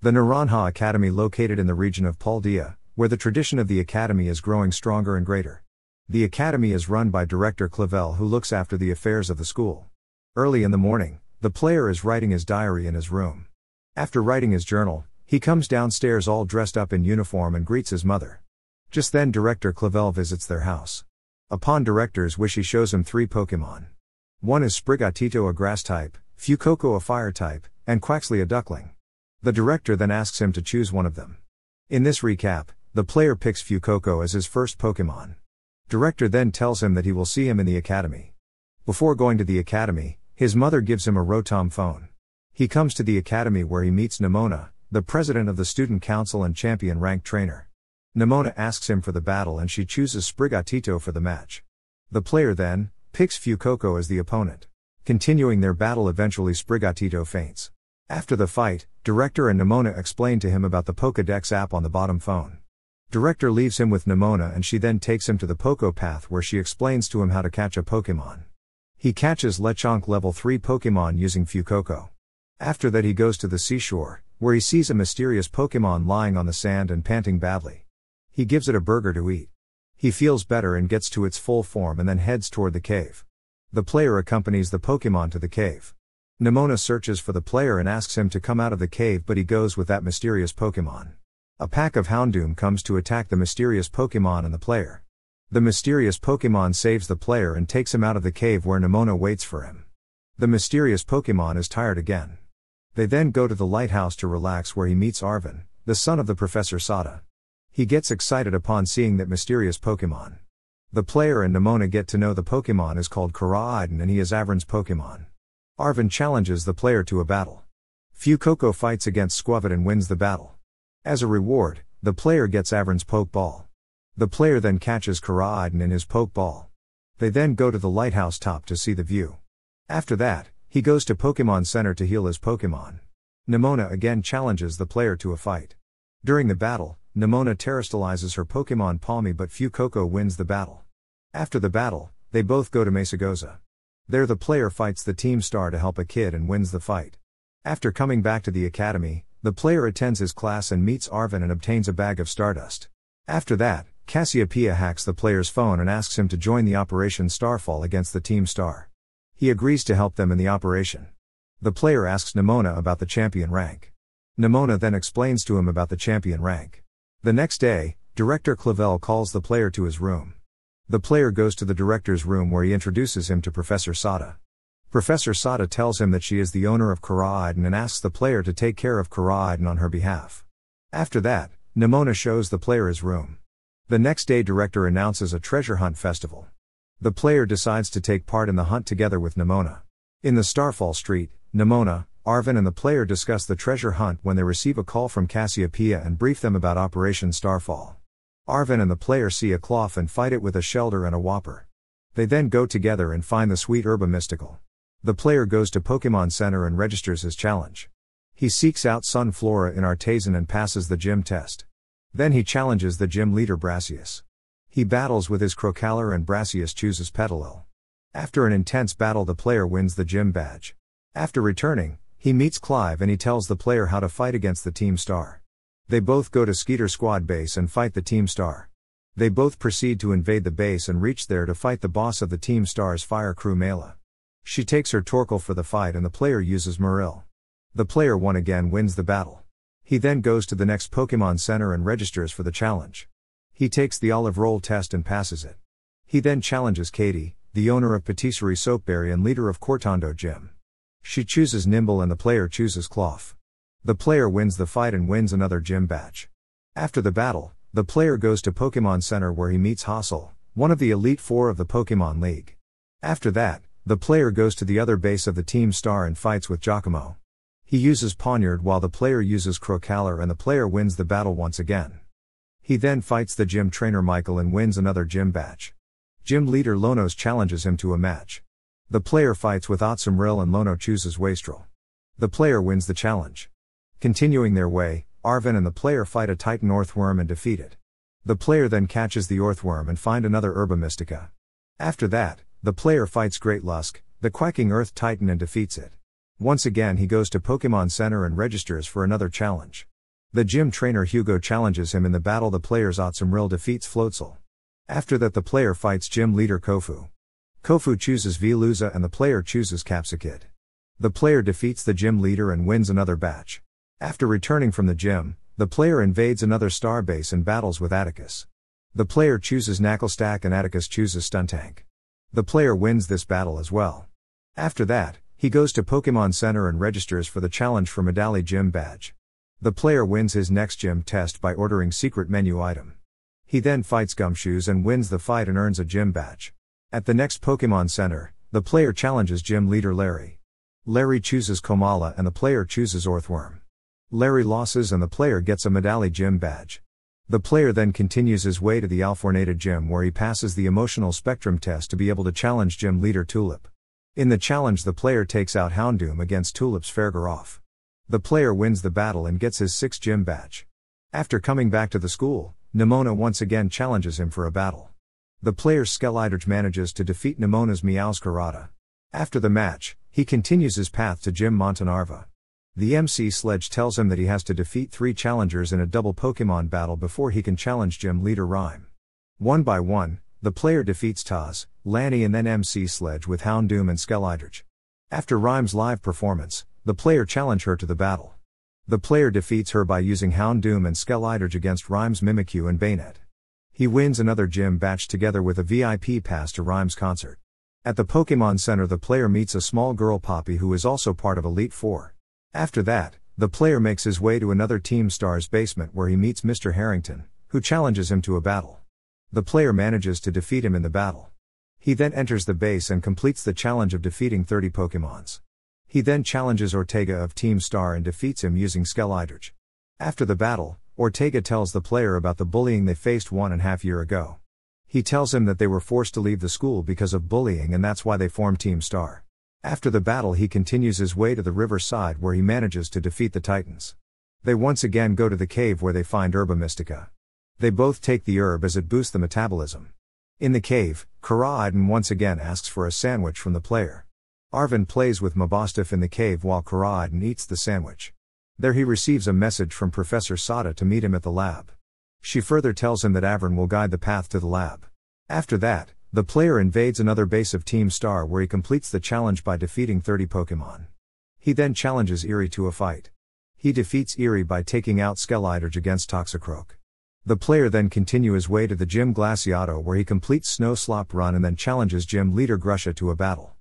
The Naranja Academy located in the region of Paldea, where the tradition of the academy is growing stronger and greater. The academy is run by Director Clavel, who looks after the affairs of the school. Early in the morning, the player is writing his diary in his room. After writing his journal, he comes downstairs all dressed up in uniform and greets his mother. Just then Director Clavel visits their house. Upon Director's wish, he shows him 3 Pokemon. One is Sprigatito, a grass type, Fuecoco, a fire type, and Quaxley, a duckling. The director then asks him to choose one of them. In this recap, the player picks Fuecoco as his first Pokemon. Director then tells him that he will see him in the academy. Before going to the academy, his mother gives him a Rotom phone. He comes to the academy where he meets Nimona, the president of the student council and champion ranked trainer. Nimona asks him for the battle and she chooses Sprigatito for the match. The player then picks Fuecoco as the opponent. Continuing their battle, eventually Sprigatito faints. After the fight, Director and Nimona explain to him about the Pokédex app on the bottom phone. Director leaves him with Nimona and she then takes him to the Poké Path where she explains to him how to catch a Pokémon. He catches Lechonk level 3 Pokémon using Fuecoco. After that he goes to the seashore, where he sees a mysterious Pokémon lying on the sand and panting badly. He gives it a burger to eat. He feels better and gets to its full form and then heads toward the cave. The player accompanies the Pokémon to the cave. Nimona searches for the player and asks him to come out of the cave, but he goes with that mysterious Pokémon. A pack of Houndoom comes to attack the mysterious Pokémon and the player. The mysterious Pokémon saves the player and takes him out of the cave where Nimona waits for him. The mysterious Pokémon is tired again. They then go to the lighthouse to relax, where he meets Arvin, the son of the Professor Sada. He gets excited upon seeing that mysterious Pokémon. The player and Nimona get to know the Pokémon is called Koraidon and he is Avrin's Pokémon. Arvin challenges the player to a battle. Fuecoco fights against Squavit and wins the battle. As a reward, the player gets Avrin's Pokeball. The player then catches Koraidon in his Pokeball. They then go to the lighthouse top to see the view. After that, he goes to Pokemon Center to heal his Pokemon. Nimona again challenges the player to a fight. During the battle, Nimona terrestrializes her Pokemon Palmy, but Fuecoco wins the battle. After the battle, they both go to Mesagoza. There the player fights the Team Star to help a kid and wins the fight. After coming back to the academy, the player attends his class and meets Arvin and obtains a bag of Stardust. After that, Cassiopeia hacks the player's phone and asks him to join the Operation Starfall against the Team Star. He agrees to help them in the operation. The player asks Nimona about the champion rank. Nimona then explains to him about the champion rank. The next day, Director Clavel calls the player to his room. The player goes to the director's room where he introduces him to Professor Sada. Professor Sada tells him that she is the owner of Koraidon and asks the player to take care of Koraidon on her behalf. After that, Nimona shows the player his room. The next day, Director announces a treasure hunt festival. The player decides to take part in the hunt together with Nimona. In the Starfall Street, Nimona, Arvin and the player discuss the treasure hunt when they receive a call from Cassiopeia and brief them about Operation Starfall. Arvin and the player see a cloth and fight it with a Shelder and a Whopper. They then go together and find the sweet Herba Mystical. The player goes to Pokemon Center and registers his challenge. He seeks out Sunflora in Artesian and passes the gym test. Then he challenges the gym leader Brassius. He battles with his Crocalor and Brassius chooses Petalil. After an intense battle, the player wins the gym badge. After returning, he meets Clive and he tells the player how to fight against the Team Star. They both go to Skeeter Squad base and fight the Team Star. They both proceed to invade the base and reach there to fight the boss of the Team Star's fire crew, Mela. She takes her Torkoal for the fight and the player uses Muril. The player once again wins the battle. He then goes to the next Pokemon Center and registers for the challenge. He takes the Olive Roll test and passes it. He then challenges Katie, the owner of Patisserie Soapberry and leader of Cortondo Gym. She chooses Nimble and the player chooses Cloth. The player wins the fight and wins another gym badge. After the battle, the player goes to Pokemon Center where he meets Hassel, one of the Elite Four of the Pokemon League. After that, the player goes to the other base of the Team Star and fights with Giacomo. He uses Poniard while the player uses Crocalor and the player wins the battle once again. He then fights the gym trainer Michael and wins another gym badge. Gym leader Lonos challenges him to a match. The player fights with Otsumril and Lono chooses Wastrel. The player wins the challenge. Continuing their way, Arvin and the player fight a Titan Earthworm and defeat it. The player then catches the Earthworm and find another Herba Mystica. After that, the player fights Great Lusk, the quacking Earth Titan and defeats it. Once again he goes to Pokemon Center and registers for another challenge. The gym trainer Hugo challenges him in the battle. The player's Otsumril defeats Floatzel. After that, the player fights gym leader Kofu. Kofu chooses Veluza and the player chooses Capsicid. The player defeats the gym leader and wins another batch. After returning from the gym, the player invades another star base and battles with Atticus. The player chooses Knucklestack and Atticus chooses Stuntank. The player wins this battle as well. After that, he goes to Pokemon Center and registers for the challenge for Medali Gym Badge. The player wins his next gym test by ordering secret menu item. He then fights Gumshoes and wins the fight and earns a gym badge. At the next Pokemon Center, the player challenges gym leader Larry. Larry chooses Komala and the player chooses Orthworm. Larry loses and the player gets a Medali Gym Badge. The player then continues his way to the Alfornata Gym where he passes the emotional spectrum test to be able to challenge gym leader Tulip. In the challenge, the player takes out Houndoom against Tulip's Fergaroff. The player wins the battle and gets his 6th gym badge. After coming back to the school, Nimona once again challenges him for a battle. The player's Skelidrige manages to defeat Nimona's Meowscarada. After the match, he continues his path to Gym Montanarva. The MC Sledge tells him that he has to defeat 3 challengers in a double Pokemon battle before he can challenge gym leader Rhyme. One by one, the player defeats Taz, Lanny and then MC Sledge with Houndoom and Skelidrige. After Rhyme's live performance, the player challenge her to the battle. The player defeats her by using Houndoom and Skelidrige against Rhyme's Mimikyu and Bayonet. He wins another gym batch together with a VIP pass to Rhyme's concert. At the Pokemon Center, the player meets a small girl Poppy who is also part of Elite Four. After that, the player makes his way to another Team Star's basement where he meets Mr. Harrington, who challenges him to a battle. The player manages to defeat him in the battle. He then enters the base and completes the challenge of defeating 30 Pokemons. He then challenges Ortega of Team Star and defeats him using Skelidrige. After the battle, Ortega tells the player about the bullying they faced 1.5 years ago. He tells him that they were forced to leave the school because of bullying and that's why they formed Team Star. After the battle, he continues his way to the riverside where he manages to defeat the Titans. They once again go to the cave where they find Herba Mystica. They both take the herb as it boosts the metabolism. In the cave, Koraidon once again asks for a sandwich from the player. Arven plays with Mabosstiff in the cave while Koraidon eats the sandwich. There he receives a message from Professor Sada to meet him at the lab. She further tells him that Avern will guide the path to the lab. After that, the player invades another base of Team Star where he completes the challenge by defeating 30 Pokemon. He then challenges Eerie to a fight. He defeats Eerie by taking out Skelidrige against Toxicroak. The player then continues his way to the Gym Glaciato where he completes Snow Slop Run and then challenges gym leader Grusha to a battle.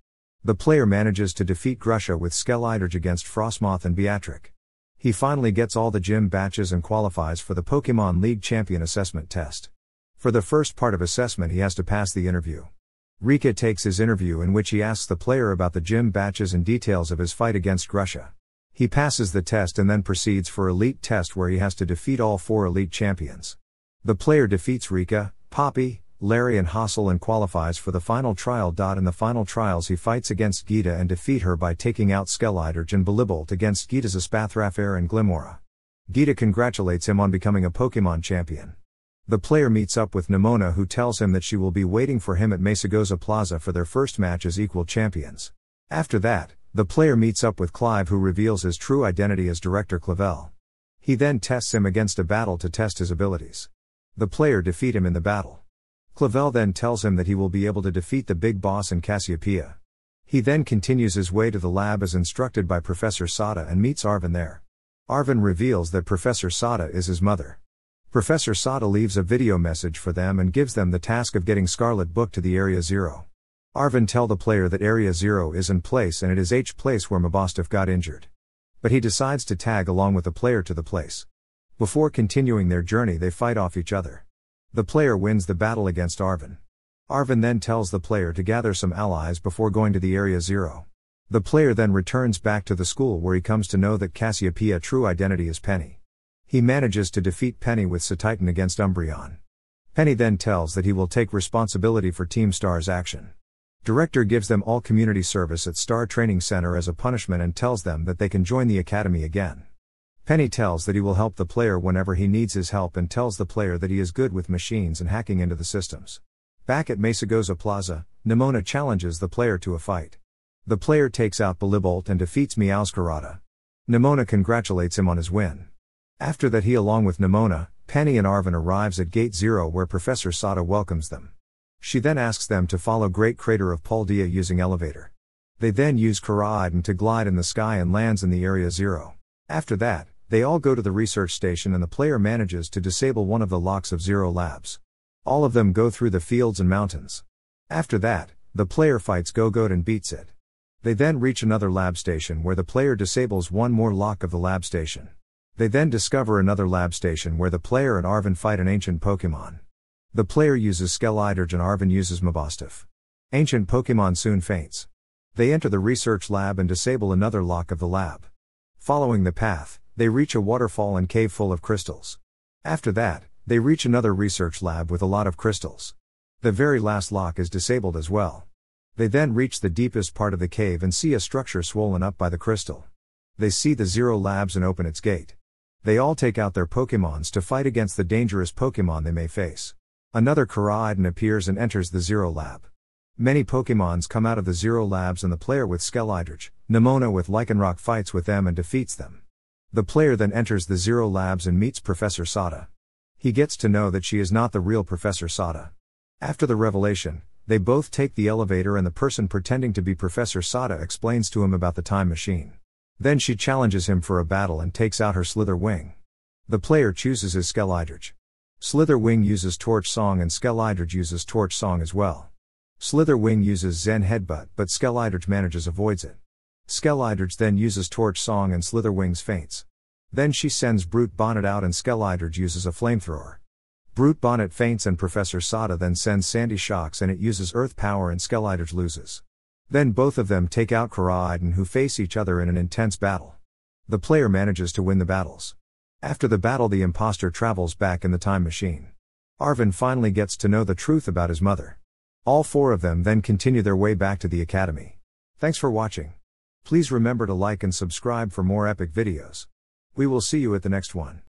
The player manages to defeat Grusha with Skelidrige against Frostmoth and Beatric. He finally gets all the gym batches and qualifies for the Pokemon League Champion Assessment Test. For the first part of assessment, he has to pass the interview. Rika takes his interview in which he asks the player about the gym batches and details of his fight against Grusha. He passes the test and then proceeds for Elite Test where he has to defeat all 4 Elite Champions. The player defeats Rika, Poppy, Larry and Hassel and qualifies for the final trial. In the final trials he fights against Geeta and defeat her by taking out Skelidrige and Bellibolt against Geeta's Espathrafair and Glimora. Geeta congratulates him on becoming a Pokemon champion. The player meets up with Nimona who tells him that she will be waiting for him at Mesagoza Plaza for their first match as equal champions. After that, the player meets up with Clive who reveals his true identity as Director Clavel. He then tests him against a battle to test his abilities. The player defeat him in the battle. Clavel then tells him that he will be able to defeat the big boss in Cassiopeia. He then continues his way to the lab as instructed by Professor Sada and meets Arven there. Arven reveals that Professor Sada is his mother. Professor Sada leaves a video message for them and gives them the task of getting Scarlet booked to the Area 0. Arven tell the player that Area 0 is in place and it is H place where Mabosstiff got injured. But he decides to tag along with the player to the place. Before continuing their journey they fight off each other. The player wins the battle against Arven. Arven then tells the player to gather some allies before going to the Area 0. The player then returns back to the school where he comes to know that Cassiopeia's true identity is Penny. He manages to defeat Penny with Satitan against Umbreon. Penny then tells that he will take responsibility for Team Star's action. Director gives them all community service at Star Training Center as a punishment and tells them that they can join the academy again. Penny tells that he will help the player whenever he needs his help and tells the player that he is good with machines and hacking into the systems. Back at Mesagoza Plaza, Nimona challenges the player to a fight. The player takes out Bellibolt and defeats Meowscarada. Nimona congratulates him on his win. After that he along with Nimona, Penny and Arvin arrives at Gate 0 where Professor Sada welcomes them. She then asks them to follow Great Crater of Paldea using elevator. They then use Koraidon to glide in the sky and lands in the Area 0. After that, they all go to the research station and the player manages to disable one of the locks of 0 labs. All of them go through the fields and mountains. After that, the player fights Gogoat and beats it. They then reach another lab station where the player disables one more lock of the lab station. They then discover another lab station where the player and Arvin fight an ancient Pokemon. The player uses Scarlet and Arvin uses Mabostif. Ancient Pokemon soon faints. They enter the research lab and disable another lock of the lab. Following the path, they reach a waterfall and cave full of crystals. After that, they reach another research lab with a lot of crystals. The very last lock is disabled as well. They then reach the deepest part of the cave and see a structure swollen up by the crystal. They see the 0 labs and open its gate. They all take out their Pokemons to fight against the dangerous Pokemon they may face. Another Koraidon appears and enters the 0 lab. Many Pokemons come out of the 0 labs and the player with Scarlet, Nimona with Lycanroc fights with them and defeats them. The player then enters the 0 labs and meets Professor Sada. He gets to know that she is not the real Professor Sada. After the revelation, they both take the elevator and the person pretending to be Professor Sada explains to him about the time machine. Then she challenges him for a battle and takes out her Slither Wing. The player chooses his Scarlet. Slither Wing uses Torch Song and Scarlet uses Torch Song as well. Slither Wing uses Zen Headbutt but Scarlet manages avoids it. Scarlet then uses Torch Song and Slither Wings faints. Then she sends Brute Bonnet out and Scarlet uses a flamethrower. Brute Bonnet faints and Professor Sada then sends Sandy Shocks and it uses Earth Power and Scarlet loses. Then both of them take out Koraidon who face each other in an intense battle. The player manages to win the battles. After the battle the imposter travels back in the time machine. Arvin finally gets to know the truth about his mother. All 4 of them then continue their way back to the academy. Thanks for watching. Please remember to like and subscribe for more epic videos. We will see you at the next one.